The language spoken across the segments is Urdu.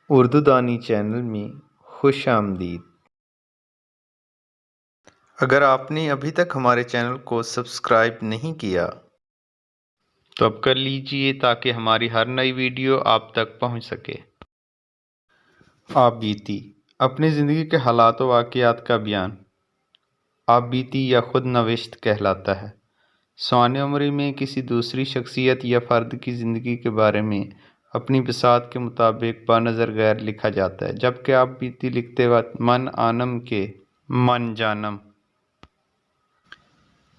اردو دانی چینل میں خوش آمدید۔ اگر آپ نے ابھی تک ہمارے چینل کو سبسکرائب نہیں کیا تو اب کر لیجئے تاکہ ہماری ہر نئی ویڈیو آپ تک پہنچ سکے۔ آپ بیتی اپنی زندگی کے حالات و واقعات کا بیان آپ بیتی یا خود نوشت کہلاتا ہے۔ سوانح عمری میں کسی دوسری شخصیت یا فرد کی زندگی کے بارے میں اپنی بساط کے مطابق بنظر غیر لکھا جاتا ہے، جبکہ آپ بیتی لکھتے وقت من آنم کے من جانم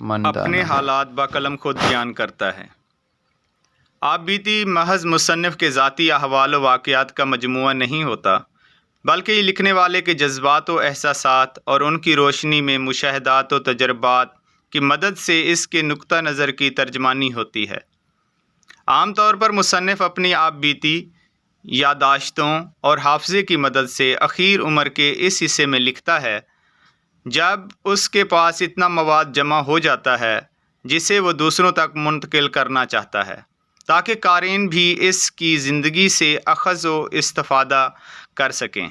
من اپنے دانم حالات بقلم خود بیان کرتا ہے۔ آپ بیتی محض مصنف کے ذاتی احوال و واقعات کا مجموعہ نہیں ہوتا، بلکہ یہ لکھنے والے کے جذبات و احساسات اور ان کی روشنی میں مشاہدات و تجربات کی مدد سے اس کے نقطہ نظر کی ترجمانی ہوتی ہے۔ عام طور پر مصنف اپنی آپ بیتی یادداشتوں اور حافظے کی مدد سے اخیر عمر کے اس حصے میں لکھتا ہے جب اس کے پاس اتنا مواد جمع ہو جاتا ہے جسے وہ دوسروں تک منتقل کرنا چاہتا ہے تاکہ قارئین بھی اس کی زندگی سے اخذ و استفادہ کر سکیں۔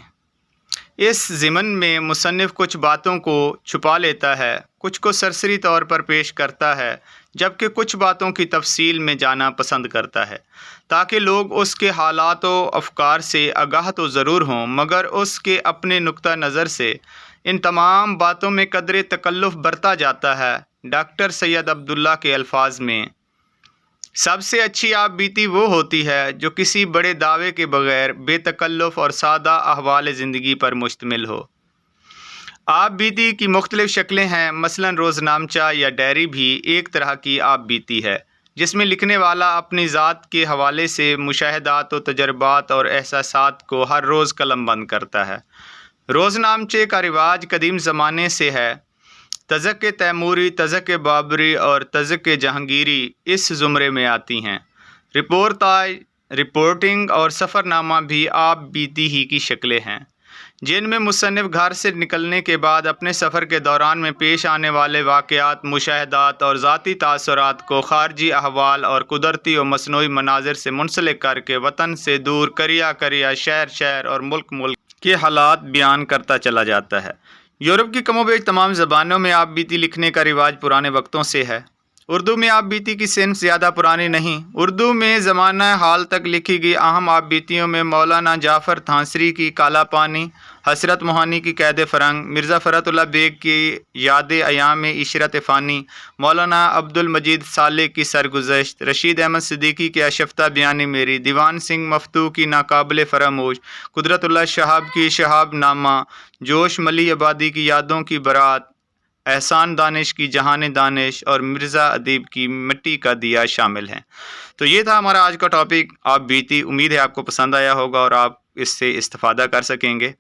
اس ضمن میں مصنف کچھ باتوں کو چھپا لیتا ہے، کچھ کو سرسری طور پر پیش کرتا ہے، جبکہ کچھ باتوں کی تفصیل میں جانا پسند کرتا ہے تاکہ لوگ اس کے حالات و افکار سے آگاہ تو ضرور ہوں مگر اس کے اپنے نقطہ نظر سے ان تمام باتوں میں قدر تکلف برتا جاتا ہے۔ ڈاکٹر سید عبداللہ کے الفاظ میں سب سے اچھی آپ بیتی وہ ہوتی ہے جو کسی بڑے دعوے کے بغیر بے تکلف اور سادہ احوال زندگی پر مشتمل ہو۔ آپ بیتی کی مختلف شکلیں ہیں، مثلاً روزنامچہ یا ڈائری بھی ایک طرح کی آپ بیتی ہے جس میں لکھنے والا اپنی ذات کے حوالے سے مشاہدات و تجربات اور احساسات کو ہر روز قلم بند کرتا ہے۔ روزنامچے کا رواج قدیم زمانے سے ہے۔ تزک تیموری، تزک بابری اور تزک جہانگیری اس زمرے میں آتی ہیں۔ رپورٹنگ اور سفر نامہ بھی آپ بیتی ہی کی شکلیں ہیں، جن میں مصنف گھر سے نکلنے کے بعد اپنے سفر کے دوران میں پیش آنے والے واقعات، مشاہدات اور ذاتی تاثرات کو خارجی احوال اور قدرتی و مصنوعی مناظر سے منسلک کر کے وطن سے دور کریا شہر اور ملک کے حالات بیان کرتا چلا جاتا ہے۔ یورپ کی کم و بیش تمام زبانوں میں آپ بیتی لکھنے کا رواج پرانے وقتوں سے ہے۔ اردو میں آپ بیتی کی صنف زیادہ پرانی نہیں۔ اردو میں زمانہ حال تک لکھی گئی اہم آپ بیتیوں میں مولانا جعفر تھانسری کی کالا پانی، حسرت موہانی کی قید فرنگ، مرزا فرات اللہ بیگ کی یاد ایام عشرت فانی، مولانا عبد المجید صالح کی سرگزشت، رشید احمد صدیقی کی اشفتہ بیانی میری، دیوان سنگھ مفتوح کی ناقابل فراموش، قدرت اللہ شہاب کی شہاب نامہ، جوش ملی آبادی کی یادوں کی بارات، احسان دانش کی جہان دانش اور مرزا ادیب کی مٹی کا دیا شامل ہیں۔ تو یہ تھا ہمارا آج کا ٹاپک آپ بیتی۔ امید ہے آپ کو پسند آیا ہوگا اور آپ اس سے استفادہ کر سکیں گے۔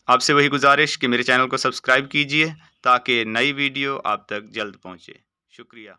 آپ سے وہی گزارش کہ میرے چینل کو سبسکرائب کیجئے تاکہ نئی ویڈیو آپ تک جلد پہنچے۔ شکریہ۔